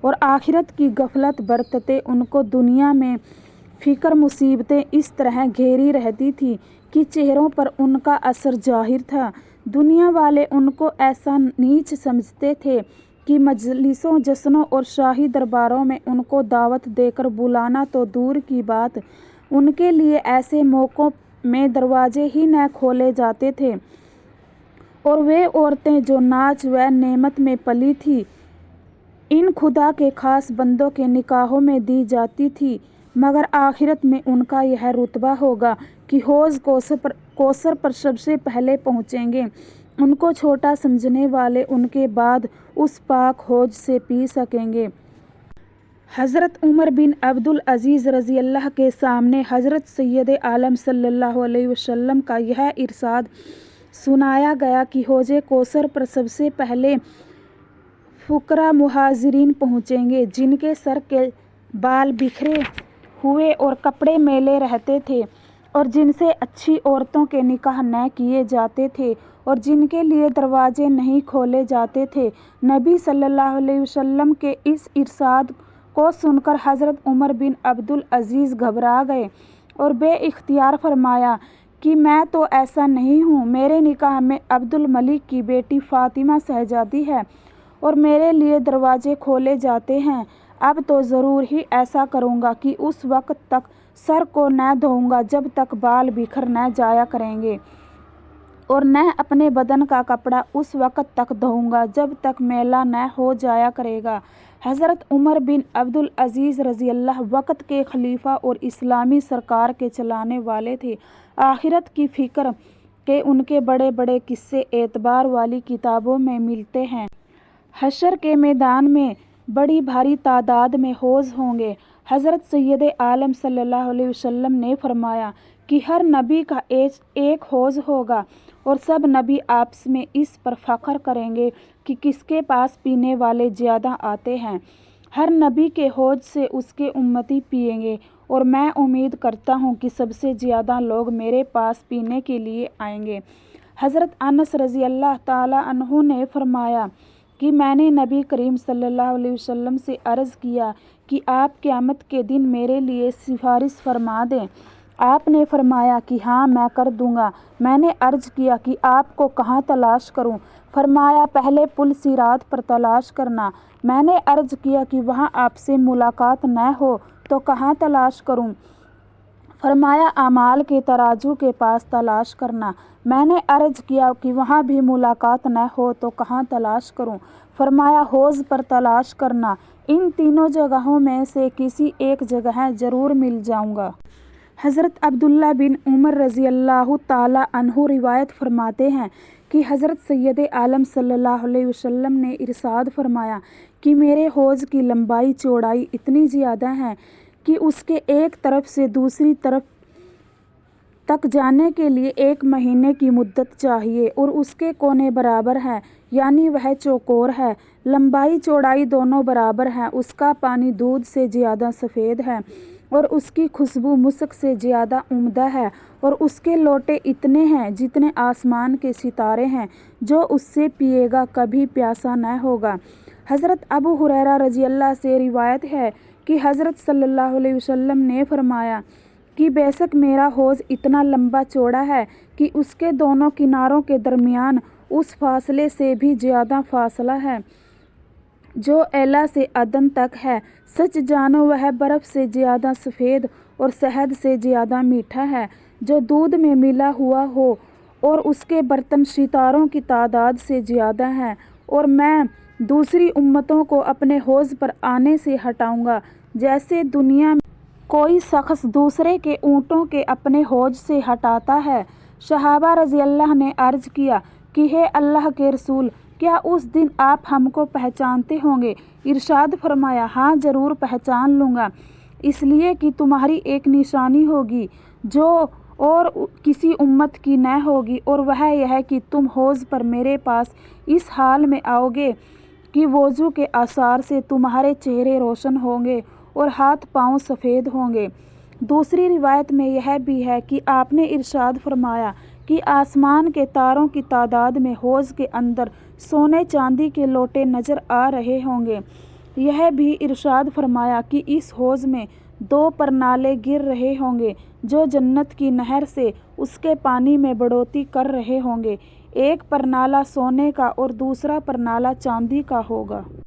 اور آخرت کی غفلت برتتے ان کو دنیا میں فکر مصیبتیں اس طرح گھیری رہتی تھی کہ چہروں پر ان کا اثر ظاہر تھا۔ دنیا والے ان کو ایسا نیچ سمجھتے تھے کہ مجلسوں، جشنوں اور شاہی درباروں میں ان کو دعوت دے کر بلانا تو دور کی بات، ان کے لیے ایسے موقعوں میں دروازے ہی نہ کھولے جاتے تھے۔ اور وہ عورتیں جو ناز و نعمت میں پلی تھیں، ان خدا کے خاص بندوں کے نکاحوں میں دی جاتی تھیں، مگر آخرت میں ان کا یہ رتبہ ہوگا کہ حوض کوثر پر سب سے پہلے پہنچیں گے۔ ان کو چھوٹا سمجھنے والے ان کے بعد اس پاک حوض سے پی سکیں گے۔ حضرت عمر بن عبدالعزیز رضی اللہ کے سامنے حضرت سید عالم صلی اللہ علیہ وسلم کا یہ ارشاد سنایا گیا کہ حوض کوثر پر سب سے پہلے فقراء مہاجرین پہنچیں گے، جن کے سر کے بال بکھرے ہوئے اور کپڑے میلے رہتے تھے، اور جن سے اچھی عورتوں کے نکاح نہ کیے جاتے تھے، اور جن کے لیے دروازے نہیں کھولے جاتے تھے۔ نبی صلی اللہ علیہ وسلم کے اس ارشاد کو سن کر حضرت عمر بن عبدالعزیز گھبرا گئے اور بے اختیار فرمایا کہ میں تو ایسا نہیں ہوں، میرے نکاح میں عبد الملک کی بیٹی فاطمہ شہزادی ہے اور میرے لیے دروازے کھولے جاتے ہیں۔ اب تو ضرور ہی ایسا کروں گا کہ اس وقت تک سر کو نہ دھوؤں گا جب تک بال بکھر نہ جایا کریں گے، اور نہ اپنے بدن کا کپڑا اس وقت تک دھوؤں گا جب تک میلا نہ ہو جایا کرے گا۔ حضرت عمر بن عبدالعزیز رضی اللہ وقت کے خلیفہ اور اسلامی سرکار کے چلانے والے تھے۔ آخرت کی فکر کے ان کے بڑے بڑے قصے اعتبار والی کتابوں میں ملتے ہیں۔ حشر کے میدان میں بڑی بھاری تعداد میں حوض ہوں گے۔ حضرت سید عالم صلی اللہ علیہ وسلم نے فرمایا کہ ہر نبی کا ایک حوض ہوگا، اور سب نبی آپس میں اس پر فخر کریں گے کہ کس کے پاس پینے والے زیادہ آتے ہیں۔ ہر نبی کے حوض سے اس کے امتی پئیں گے، اور میں امید کرتا ہوں کہ سب سے زیادہ لوگ میرے پاس پینے کے لیے آئیں گے۔ حضرت انس رضی اللہ تعالیٰ عنہ نے فرمایا کہ میں نے نبی کریم صلی اللہ علیہ وسلم سے عرض کیا کہ آپ قیامت کے دن میرے لیے سفارش فرما دیں۔ آپ نے فرمایا کہ ہاں، میں کر دوں گا۔ میں نے عرض کیا کہ آپ کو کہاں تلاش کروں؟ فرمایا پہلے پل صراط پر تلاش کرنا۔ میں نے عرض کیا کہ وہاں آپ سے ملاقات نہ ہو تو کہاں تلاش کروں؟ فرمایا اعمال کے ترازو کے پاس تلاش کرنا۔ میں نے عرض کیا کہ وہاں بھی ملاقات نہ ہو تو کہاں تلاش کروں؟ فرمایا حوض پر تلاش کرنا۔ ان تینوں جگہوں میں سے کسی ایک جگہ ضرور مل جاؤں گا۔ حضرت عبداللہ بن عمر رضی اللہ تعالیٰ عنہ روایت فرماتے ہیں کہ حضرت سید عالم صلی اللہ علیہ وسلم نے ارشاد فرمایا کہ میرے حوض کی لمبائی چوڑائی اتنی زیادہ ہے کہ اس کے ایک طرف سے دوسری طرف تک جانے کے لیے 1 مہینے کی مدت چاہیے، اور اس کے کونے برابر ہیں، یعنی وہ چوکور ہے۔ لمبائی چوڑائی دونوں برابر ہیں۔ اس کا پانی دودھ سے زیادہ سفید ہے، اور اس کی خوشبو مسک سے زیادہ عمدہ ہے، اور اس کے لوٹے اتنے ہیں جتنے آسمان کے ستارے ہیں۔ جو اس سے پیے گا کبھی پیاسا نہ ہوگا۔ حضرت ابو ہریرہ رضی اللہ سے روایت ہے کہ حضرت صلی اللہ علیہ وسلم نے فرمایا کہ بے شک میرا حوض اتنا لمبا چوڑا ہے کہ اس کے دونوں کناروں کے درمیان اس فاصلے سے بھی زیادہ فاصلہ ہے جو اعلیٰ سے عدن تک ہے۔ سچ جانو وہ برف سے زیادہ سفید اور شہد سے زیادہ میٹھا ہے جو دودھ میں ملا ہوا ہو، اور اس کے برتن ستاروں کی تعداد سے زیادہ ہیں، اور میں دوسری امتوں کو اپنے حوض پر آنے سے ہٹاؤں گا جیسے دنیا میں کوئی شخص دوسرے کے اونٹوں کے اپنے حوض سے ہٹاتا ہے۔ صحابہ رضی اللہ نے عرض کیا کہ ہے اللہ کے رسول، کیا اس دن آپ ہم کو پہچانتے ہوں گے؟ ارشاد فرمایا ہاں، ضرور پہچان لوں گا، اس لیے کہ تمہاری ایک نشانی ہوگی جو اور کسی امت کی نہ ہوگی، اور وہ یہ ہے کہ تم حوض پر میرے پاس اس حال میں آؤ گے کہ وضو کے آثار سے تمہارے چہرے روشن ہوں گے اور ہاتھ پاؤں سفید ہوں گے۔ دوسری روایت میں یہ بھی ہے کہ آپ نے ارشاد فرمایا کہ آسمان کے تاروں کی تعداد میں حوض کے اندر سونے چاندی کے لوٹے نظر آ رہے ہوں گے، یہ بھی ارشاد فرمایا کہ اس حوض میں 2 پرنالے گر رہے ہوں گے جو جنت کی نہر سے اس کے پانی میں بڑھوتری کر رہے ہوں گے۔ ایک پرنالہ سونے کا اور دوسرا پرنالہ چاندی کا ہوگا۔